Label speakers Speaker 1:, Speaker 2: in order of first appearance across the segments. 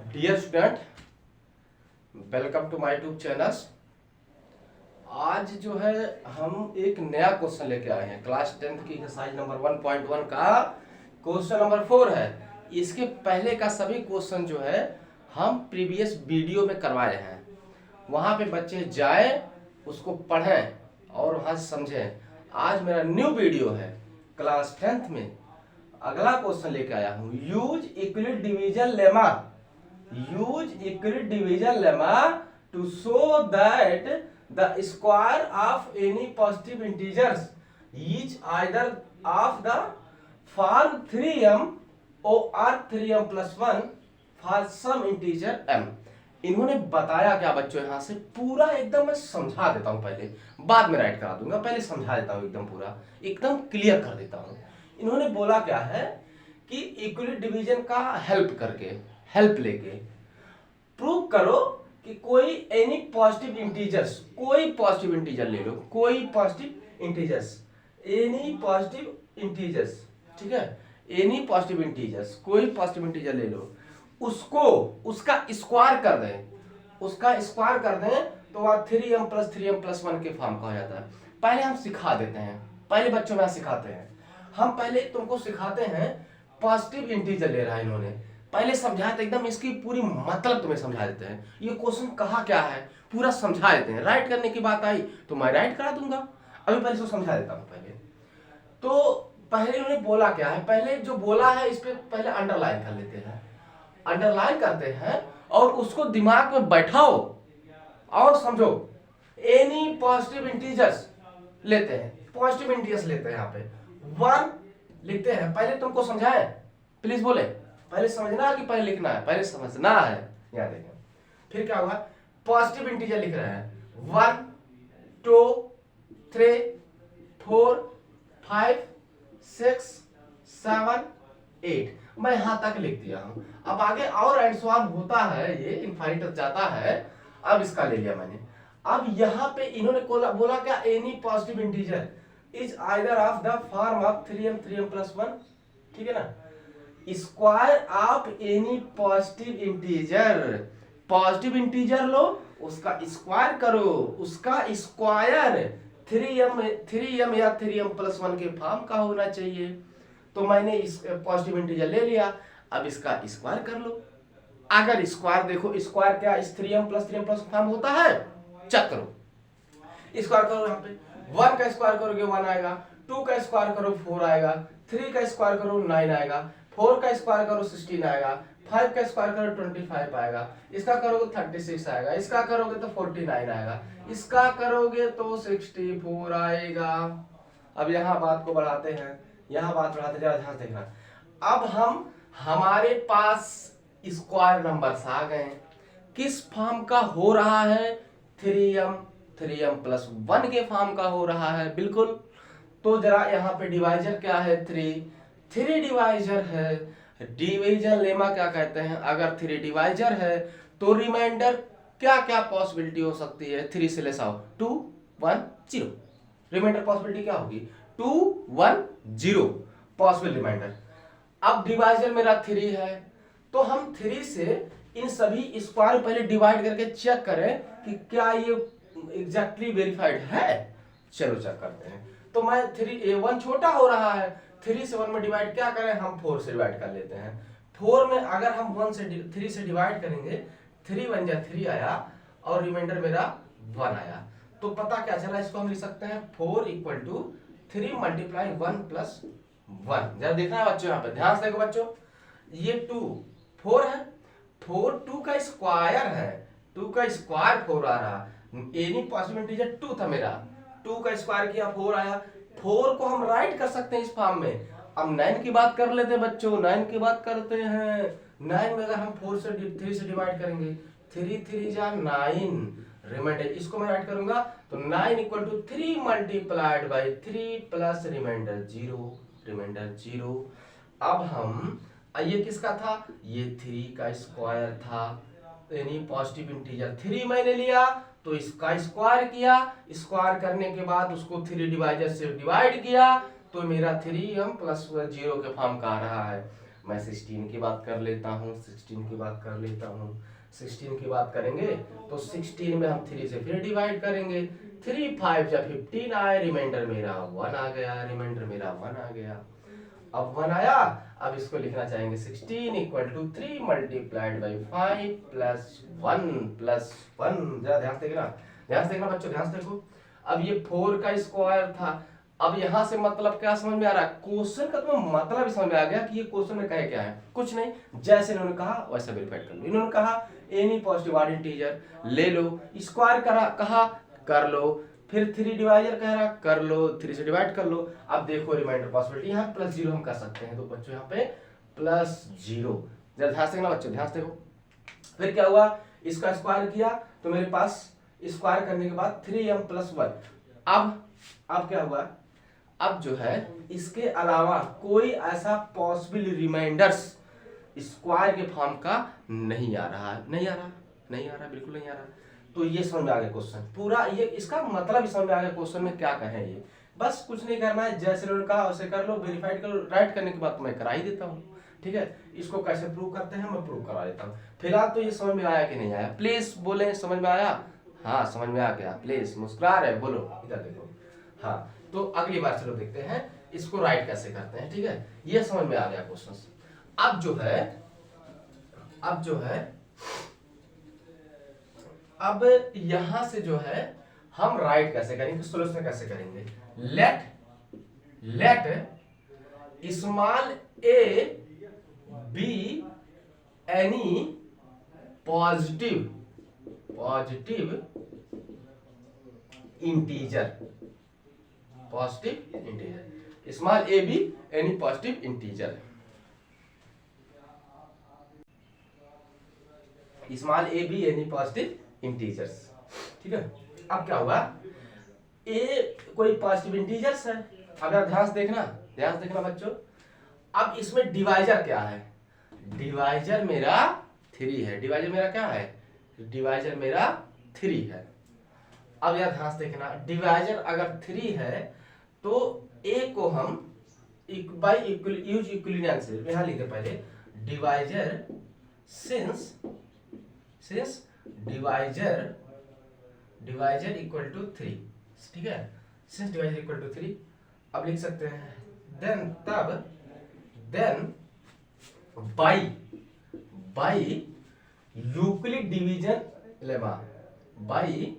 Speaker 1: Dear student, welcome to my YouTube channel. आज जो है हम एक नया क्वेश्चन लेके आए हैं। क्लास 10th की एक्सरसाइज नंबर 1.1 का क्वेश्चन नंबर 4 है। इसके पहले का सभी क्वेश्चन जो है हम प्रीवियस वीडियो में करवाए हैं। वहां पे बच्चे जाए, उसको पढ़ें और वहां से समझें। आज मेरा न्यू वीडियो है क्लास 10th में। अगला क्वेश्चन लेके आया हूं, use equilibrium division lemma. use Euclid division lemma to show that the square of any positive integers is either of the form 3m or 3m plus 1 for some integer m। इन्होंने बताया क्या बच्चों, यहां से पूरा एकदम मैं समझा देता हूं। पहले बाद में राइट करा दूंगा, पहले समझा देता हूं, एकदम पूरा एकदम क्लियर कर देता हूं। इन्होंने बोला क्या है कि इक्विलिब्रियम डिवीजन का हेल्प लेके प्रूव करो कि कोई एनी पॉजिटिव इंटीजर्स, कोई पॉजिटिव इंटीजर ले लो, कोई positive integers, any positive integers, ठीक है, एनी पॉजिटिव इंटीजर्स, कोई पॉजिटिव इंटीजर ले लो, उसको उसका स्क्वायर कर दें, उसका स्क्वायर कर दें तो वह 3m प्लस 3m प्लस 1 के फॉर्म का हो जाता है। पहले हम सिखा देते हैं, पहले बच्चों में सिखाते हैं। हम पहले तुमको सिखाते हैं पॉजिटिव इंटीजर ले रहा है इन्होंने, पहले समझाया था एकदम, इसकी पूरी मतलब तुम्हें समझा देते हैं। ये क्वेश्चन कहा क्या है पूरा समझा देते हैं। राइट करने की बात आई तो मैं राइट करा दूंगा। अभी पहले इसको समझा देता हूं। पहले तो पहले उन्होंने बोला क्या है, पहले जो बोला है इस पे पहले अंडरलाइन कर लेते हैं, अंडरलाइन करते हैं और उसको दिमाग में बैठाओ और समझो। एनी पॉजिटिव इंटीजर्स लेते हैं, पॉजिटिव इंटीजर्स लेते हैं, यहाँ पे 1 लिखते हैं। पहले तुमको समझाए, प्लीज बोले, पहले समझना है कि पहले लिखना है? पहले समझना है। यहां देखें, फिर क्या हुआ, पॉजिटिव इंटीजर लिख रहे हैं 1 2 3 4 5 6 7 8। मैं यहां तक लिख दिया हूं। अब आगे और एंड सो ऑन होता है, ये इनफाइनाइट तक जाता है। अब इसका ले लिया मैंने। अब यहां पे इन्होंने बोला क्या, any positive integer is either of the form of 3m plus 1, ठीक है ना। Square of any positive integer, positive integer लो, उसका स्क्वायर करो, उसका स्क्वायर 3m या 3m प्लस 1 के फॉर्म का होना चाहिए। तो मैंने इस पॉजिटिव इंटीजर ले लिया, अब इसका स्क्वायर कर लो। अगर स्क्वायर देखो, स्क्वायर क्या इस 3m प्लस फॉर्म होता है, चेक करो, स्क्वायर करो। यहाँ पे 1 का स्क्वायर करोगे 1 आएगा, 2 का स्क्वायर करो 4 आएगा, 3 का स्क्वायर करो 9 आएगा, 4 का स्क्वायर करो 16 आएगा, 5 का स्क्वायर करो 25 आएगा, इसका करोगे 36 आएगा, इसका करोगे तो 49 आएगा, इसका करोगे तो 64 आएगा। अब यहाँ बात को बढ़ाते हैं, यहाँ बात बढ़ाते जरा ध्यान देखना। अब हमारे पास स्क्वायर नंबर्स आ गए, किस फॉर्म का हो रहा है, 3m प्लस 1 के फॉर्म का हो रहा है, बिल्कुल। तो जरा यहाँ पे डिवाइजर क्या है, 3 डिवाइजर है। डिवीजन लेमा क्या कहते हैं, अगर 3 डिवाइजर है तो रिमाइंडर क्या क्या पॉसिबिलिटी हो सकती है, 3 से लेस आओ 2 1 0। रिमाइंडर पॉसिबिलिटी क्या होगी, 2 1 0 पॉसिबल रिमाइंडर। अब डिवाइजर मेरा 3 है, तो हम 3 से इन सभी स्क्वायर पहले डिवाइड करके चेक करें कि क्या ये एग्जैक्टली वेरीफाइड है। चलो चेक करते हैं। तो मैं 1 छोटा हो रहा है, 3 से 1 में डिवाइड क्या करें, हम 4 से डिवाइड कर लेते हैं। 4 में अगर हम 3 से डिवाइड करेंगे, 3 1 जा 3 आया और रिमाइंडर मेरा 1 आया। तो पता क्या चला, इसको हम लिख सकते हैं 4 इक्वल टू 3 मल्टीप्लाई 1 प्लस 1। जरा देखना है बच्चों, यहाँ पे ध्यान से देखो बच्चों, ये 2 4 है, 4 2 का स्क्वायर है, 2 का स्क्वायर 4 आ रहा, एनी पॉसिबल इंटीजर 2 था मेरा, 2 का स्क्वायर किया 4 आया। 4 को हम राइट कर सकते हैं इस फॉर्म में। अब 9 की बात कर लेते हैं बच्चों, 9 की बात करते हैं। 9 में अगर हम 3 से डिवाइड करेंगे, 3 3 जा 9, रिमाइंडर इसको मैं राइट करूंगा तो 9 equal to 3 multiplied by 3 plus remainder 0, remainder 0। अब हम ये किसका था, ये 3 का स्क्वायर था, यानी पॉजिटिव इंटीजर 3 मैंने लिया तो इसका स्क्वायर किया, स्क्वायर करने के बाद उसको 3 डिवाइजर से डिवाइड किया तो मेरा 3m प्लस 0 के फॉर्म का आ रहा है। मैं 16 की बात कर लेता हूँ, 16 की बात कर लेता हूँ। 16 की बात करेंगे तो 16 में हम 3 से फिर डिवाइड करेंगे। 3 5 जब 15 आए, रिमाइंडर मेरा 1 आ गया, रिमाइंडर मेरा 1 आ गया। अब 1 आया, अब इसको लिखना चाहेंगे 16 equal to 3 multiplied by 5 plus 1 plus 1। जरा ध्यान से देखना, ध्यान से देखना बच्चों, ध्यान से देखो। अब ये 4 का स्क्वायर था। अब यहां से मतलब क्या समझ में आ रहा है? क्वेश्चन का तो मतलब ही समझ में आ गया कि ये क्वेश्चन में कहे क्या है। कुछ नहीं, जैसे इन्होंने कहा वैसा वेरीफाइड कर लो। इन्होंने कहा एनी पॉजिटिव ऑड इंटीजर ले लो, स्क्वायर कहा कर लो, फिर 3 डिवाइजर कह रहा कर लो, 3 से डिवाइड कर लो। अब देखो रिमाइंडर पॉसिबिलिटी, यहाँ प्लस 0 हम कर सकते हैं, तो बच्चों यहाँ पे प्लस 0। जरा ध्यान से देखना बच्चों, ध्यान से देखो। फिर क्या हुआ, इसका स्क्वायर किया तो मेरे पास स्क्वायर करने के बाद 3m प्लस 1। अब क्या हुआ, अब जो है इसके अलावा कोई ऐसा पॉसिबल रिमाइंडर्स स्क्वायर के फॉर्म का नहीं आ रहा है, नहीं आ रहा, बिल्कुल नहीं आ रहा। तो ये समझ में आ गया क्वेश्चन पूरा, ये इसका मतलब समझ में आ गया क्वेश्चन में क्या कहे ये। बस कुछ नहीं करना है, जैसे उन्होंने कहा वैसे कर लो, वेरीफाइड कर लो। राइट करने के बाद तो मैं करा ही देता हूँ, ठीक है। इसको कैसे प्रूव करते हैं मैं प्रूव करा देता हूँ। फिलहाल तो ये समझ में आया कि नहीं आया, प्लीज बोले समझ में आया? हाँ समझ में आ गया, प्लीज मुस्कुरा रहे बोलो, इधर देखो। हाँ तो अगली बार चलो देखते हैं इसको राइट कैसे करते हैं, ठीक है। ये समझ में आ गया क्वेश्चन। अब जो है अब यहां से जो है हम राइट कैसे करेंगे, सोल्यूशन कैसे करेंगे। Let small a be any positive integer, small a be any positive integer, small a be any positive integers, ठीक है। अब क्या हुआ, a कोई पॉजिटिव इंटीजर्स है। अगर ध्यान से देखना बच्चों। अब इसमें डिवाइजर क्या है, डिवाइजर मेरा 3 है। डिवाइजर मेरा क्या है, डिवाइजर मेरा 3 है। अब यार ध्यान से देखना, डिवाइजर अगर 3 है तो a को हम बाई यूज इक्विलिनियन से यहां लिखते पहले, divisor since divisor equal to 3, ठीक है। सिंस डिवाइजर इक्वल टू 3 अब लिख सकते हैं then by Euclid division lemma, by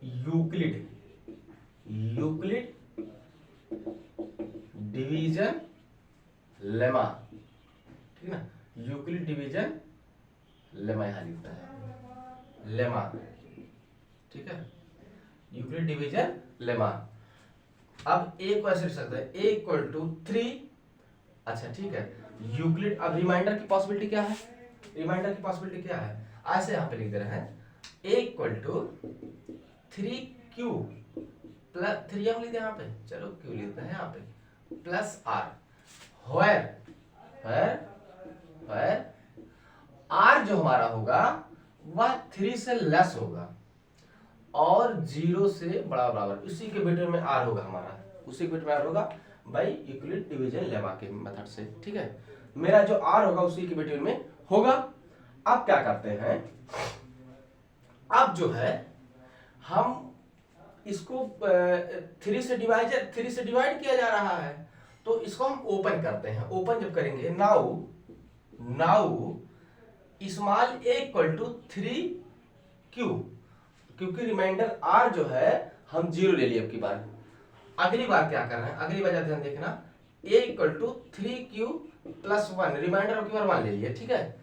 Speaker 1: Euclid division lemma, ठीक है ना। यूक्लिड डिवीजन लेमा यहां लिखता है, लेमा, ठीक है। Euclid division lemma. अब a को ऐसे लिख सकते हैं, a इक्वल टू 3। अच्छा ठीक है, यूक्लिड। अब रिमाइंडर की पॉसिबिलिटी क्या है, ऐसे यहां पे लिख दे रहे हैं, a equal to 3q plus 3 हम लिखते हैं यहाँ पे, चलो q लिखते हैं यहाँ पे, प्लस r, वेयर r जो हमारा होगा वह 3 से लेस होगा और 0 से बड़ा बराबर, उसी के बिटवीन में r होगा हमारा, उसी के बिटवीन में r होगा बाई यूक्लिड डिवीजन लेमा के मेथड से, ठीक है। मेरा जो r होगा उसी के बिटवीन में होगा। अब क्या करते हैं, अब जो है हम इसको 3 से डिवाइड किया जा रहा है, तो इसको हम ओपन करते हैं। ओपन जब करेंगे, now small a equal to 3q, क्योंकि रिमाइंडर r जो है हम 0 ले लिए अब की बार। अगली बार क्या कर रहे हैं, अगली बार ध्यान देखना, a equal to 3q plus 1, remainder अब की बार 1 ले लिए, ठीक है।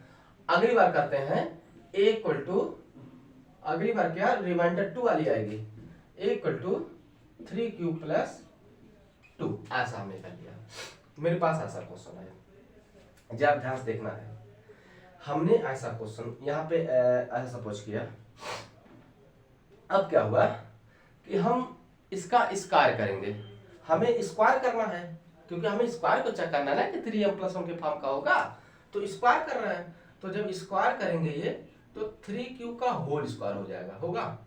Speaker 1: अगली बार करते हैं a इक्वल टू, अगली बार क्या रिमाइंडर 2 वाली आएगी, a equal to 3q plus 2, ऐसा हमने कर लिया। मेरे पास ऐसा क्वेश्चन है, जब ध्यान से देखना है, हमने ऐसा क्वेश्चन यहाँ पे ऐसा सपोज किया। अब क्या हुआ कि हम इसका स्क्वायर करेंगे, हमें स्क्वायर करना है, क्योंकि हमें स्क्वायर को चेक करना है कि 3m प्लस 1 के फॉर्म का होगा, तो स्क्वायर कर रहे हैं। तो जब स्क्वायर करेंगे ये, तो 3q का होल स्क्वायर हो जाएगा, होगा।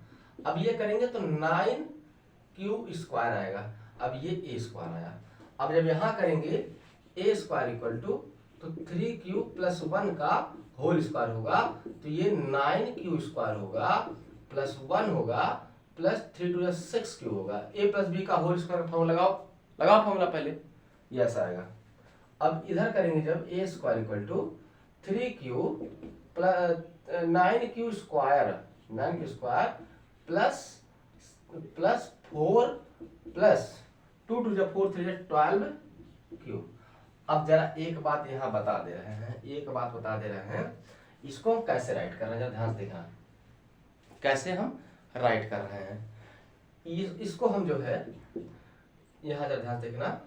Speaker 1: अब ये करेंगे तो 9q स्क्वायर आएगा। अब ये a स्क्वायर आया। अब जब यहां करेंगे a स्क्वायर इक्वल टू तो 3q प्लस 1 का होल स्क्वायर होगा, तो ये 9q स्क्वायर होगा प्लस 1 होगा प्लस 3 टू 6q होगा। a प्लस बी का होल स्क्वायर फॉर्मूला लगाओ फॉर्मूला पहले, ये ऐसा आएगा। अब इधर करेंगे जब a square equal to 3q plus 9q square plus 4 plus 2 two 4 3 12q। अब जरा एक बात यहाँ बता दे रहे हैं, इसको हम कैसे राइट कर रहे हैं, जरा ध्यान से देखना कैसे हम राइट कर रहे हैं। इसको हम जो है यहाँ जरा ध्यान से देखना,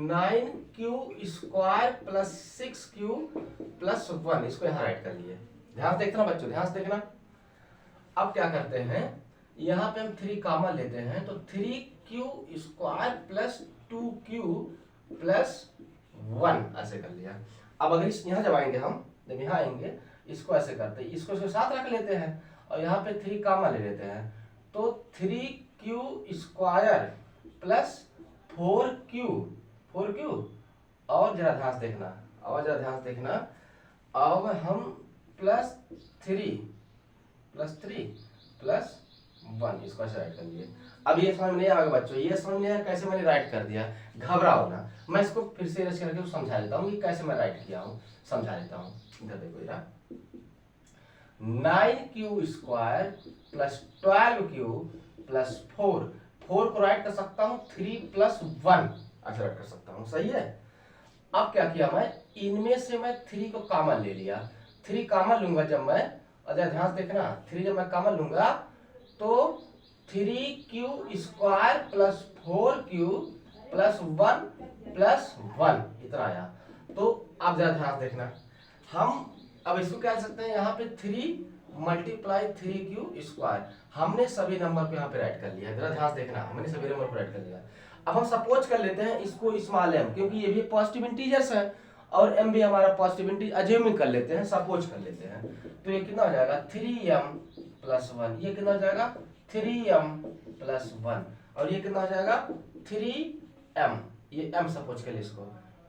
Speaker 1: 9q square plus 6q plus 1, इसको यहाँ राइट कर लिए। ध्यान से देखना बच्चों, ध्यान से देखना। अब क्या करते हैं, यहाँ पे हम 3 कॉमन लेते हैं, तो 3q square plus 2q plus 1 ऐसे कर लिया। अब अगर इस यहाँ जब आएंगे हम, जब यहाँ आएंगे इसको ऐसे करते हैं, इसको साथ रख लेते हैं और यहाँ पे 3 कॉमन ले लेते हैं, तो 3q स्क्वायर प्लस 4q और जरा ध्यान से देखना, अब हम प्लस 3 प्लस 1 इसको ऐसे राइट कर लिए। अब ये समझ में नहीं आएगा बच्चों, ये समझ नहीं आया कैसे मैंने राइट कर दिया, घबराओ ना, मैं इसको फिर से रच करके समझा देता हूँ कि कैसे मैं राइट किया हूँ, समझा देता हूँ। इधर देखो जरा, 9q square plus 12q plus 4 को राइट कर सकता हूँ 3 प्लस 1 ऐसे राइट कर सकता हूँ, सही है। अब क्या किया मैं, इनमें से मैं 3 को कॉमन ले लिया, 3 कॉमन लूंगा जब मैं, अगर ध्यान से देखना, 3 जब मैं कॉमन लूंगा तो 3q square plus 4q plus 1 plus 1 इतना आया। तो अब जरा ध्यान से देखना, हम अब इसको क्या कर सकते हैं, यहाँ पे 3 मल्टीप्लाई 3q स्क्वायर, हमने सभी नंबर पे यहाँ पे राइट कर लिया। जरा ध्यान से देखना, हमने सभी नंबर पे राइट कर लिया। अब हम सपोज कर लेते हैं इसको स्मॉल m, क्योंकि ये भी पॉजिटिव इंटीजर्स है और m भी हमारा पॉजिटिव इंटीजर, अज्यूमिंग कर लेते हैं, सपोज कर लेते हैं। तो ये कितना हो जाएगा 3m प्लस 1, ये कितना हो जाएगा 3m प्लस 1, और ये कितना हो जाएगा 3m, ये m सपोज कर लिए,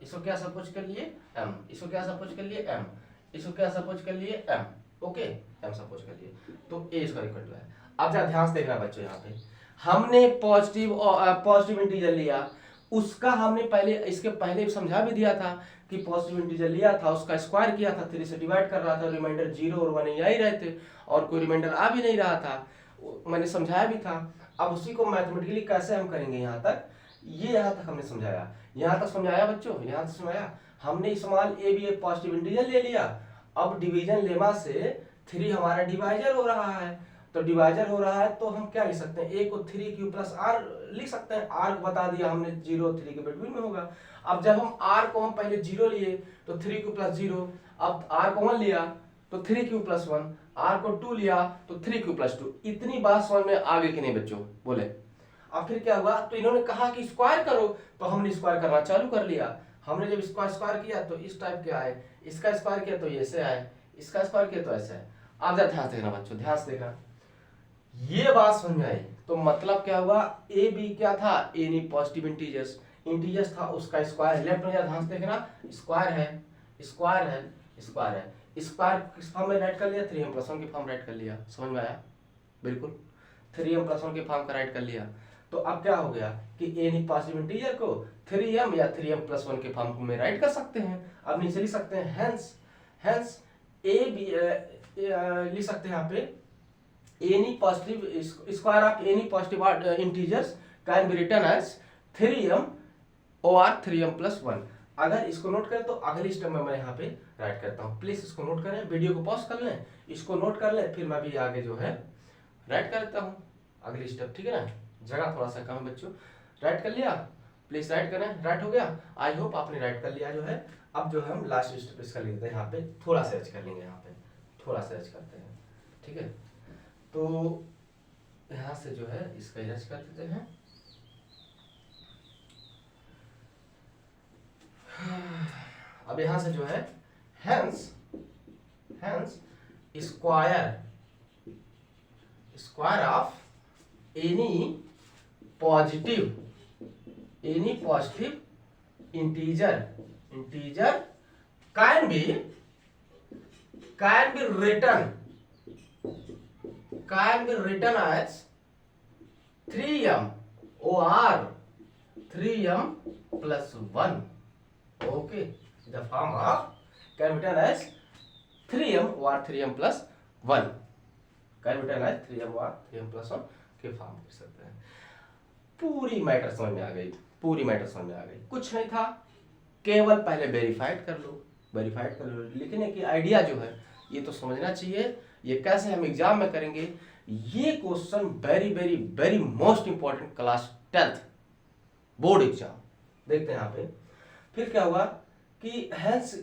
Speaker 1: इसको क्या सपोज कर लिए m, इसको क्या सपोज कर लिए m, इसको क्या सपोज कर लिए m, ओके m सपोज कर लिए, तो a इसका इक्वल टू है। अब जरा ध्यान से देखना बच्चों, यहाँ पे हमने पॉजिटिव इंटीजर लिया, उसका हमने पहले इसके पहले समझा भी दिया था कि पॉजिटिव इंटीजर लिया था, उसका स्क्वायर किया था, 3 से डिवाइड कर रहा था, रिमाइंडर 0 और 1 ही आ ही रहे थे और कोई रिमाइंडर आ भी नहीं रहा था, मैंने समझाया भी था। अब उसी को मैथमेटिकली कैसे हम करेंगे, यहाँ तक हमने समझाया, यहाँ तक समझाया बच्चों, यहाँ तक समझाया हमने। स्मॉल a भी एक पॉजिटिव इंटीजर ले लिया, अब डिवीजन लेमा से 3 हमारा डिवाइजर हो रहा है, तो डिवाइजर हो रहा है तो हम क्या लिख सकते हैं, a को 3q प्लस r लिख सकते हैं, r को बता दिया हमने 0 और 3 के बिटवीन में होगा। अब जब हम r को हम पहले 0 लिए तो 3q प्लस 0, अब r को 1 लिया तो 3q प्लस 1, r को 2 लिया तो 3q प्लस 2। इतनी बात समझ में आ गई कि नहीं बच्चों, बोले। अब फिर क्या हुआ, तो इन्होंने कहा कि स्क्वायर करो, तो हमने स्क्वायर करना चालू कर लिया। हमने जब इसका स्क्वायर किया तो इस टाइप के आए, इसका स्क्वायर किया तो ऐसे आए, इसका स्क्वायर किया तो ऐसे आए। अब जरा ध्यान से देखना बच्चों, ध्यान से देखना, ये बात समझ में आई। तो मतलब क्या हुआ, ए बी क्या था, एनी पॉजिटिव इंटीजर्स था, उसका स्क्वायर लेफ्ट में ध्यान से देखना, स्क्वायर है, स्क्वायर किस फॉर्म में राइट कर लिया, 3m प्लस 1 के फॉर्म राइट कर लिया, समझ में आया, बिल्कुल 3m प्लस 1 के फॉर्म का राइट कर लिया। तो अब क्या हो गया कि एनी पॉजिटिव इंटीजर को 3m या 3m प्लस 1 के फॉर्म में राइट कर सकते हैं। अब नीचे लिख सकते हैं, हेंस ए बी लिख सकते हैं यहाँ पे, any positive square of any positive integers can be written as 3m or 3m plus 1। अगर इसको नोट करें तो अगली स्टेप में मैं यहाँ पे राइट करता हूँ, प्लीज इसको नोट करें, वीडियो को पॉज कर लें, इसको नोट कर लें, फिर मैं भी आगे जो है राइट कर देता हूँ अगली स्टेप, ठीक है ना, जगह थोड़ा सा कम है बच्चों। राइट कर लिया, प्लीज राइट करें, राइट हो गया, आई होप आपने राइट कर लिया जो है। अब जो है हम लास्ट स्टेप इसका लिखते हैं, यहाँ पे थोड़ा सा एच कर लेंगे, यहाँ पे थोड़ा सा एच करते हैं, ठीक है। तो यहाँ से जो है इसका इरेज कर देते हैं, अब यहाँ से जो है hence square of any positive integer integer can be written as 3m or 3m plus 1. Okay, the form of can be written as 3m or 3m plus 1, can be written as 3m or 3m plus 1 के form कर सकते हैं। पूरी matter समझ में आ गई, कुछ नहीं था, केवल पहले वेरीफाइड कर लो, लिखने की आइडिया जो है ये तो समझना चाहिए। ये कैसे हम एग्जाम में करेंगे, ये question very very very most important class 10th board exam. देखते हैं यहाँ पे फिर क्या हुआ कि हैंस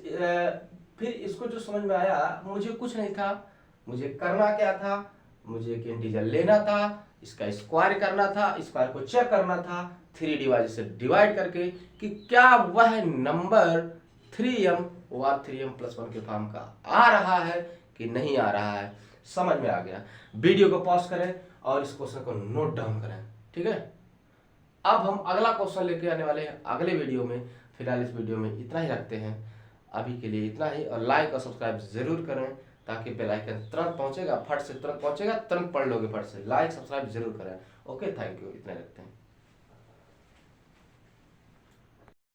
Speaker 1: फिर इसको जो समझ में आया, मुझे कुछ नहीं था, मुझे करना क्या था, मुझे एक इंटीजर लेना था, इसका स्क्वायर करना था, स्क्वायर को चेक करना था 3 डिवाइड से डिवाइड करके कि क्या वह नंबर 3m और 3m plus 1 के फॉर्म का आ रहा है कि नहीं आ रहा है। समझ में आ गया। वीडियो को पॉज करें और इस क्वेश्चन को नोट डाउन करें, ठीक है। अब हम अगला क्वेश्चन लेके आने वाले हैं अगले वीडियो में। फिलहाल इस वीडियो में इतना ही रखते हैं, अभी के लिए इतना ही। और लाइक और सब्सक्राइब जरूर करें ताकि बेल आइकन तुरंत पहुंचेगा, फट से तुरंत पहुंचेगा, तुरंत पढ़ लोगे फट से। लाइक सब्सक्राइब जरूर करें। ओके, थैंक यू, इतना रखते हैं।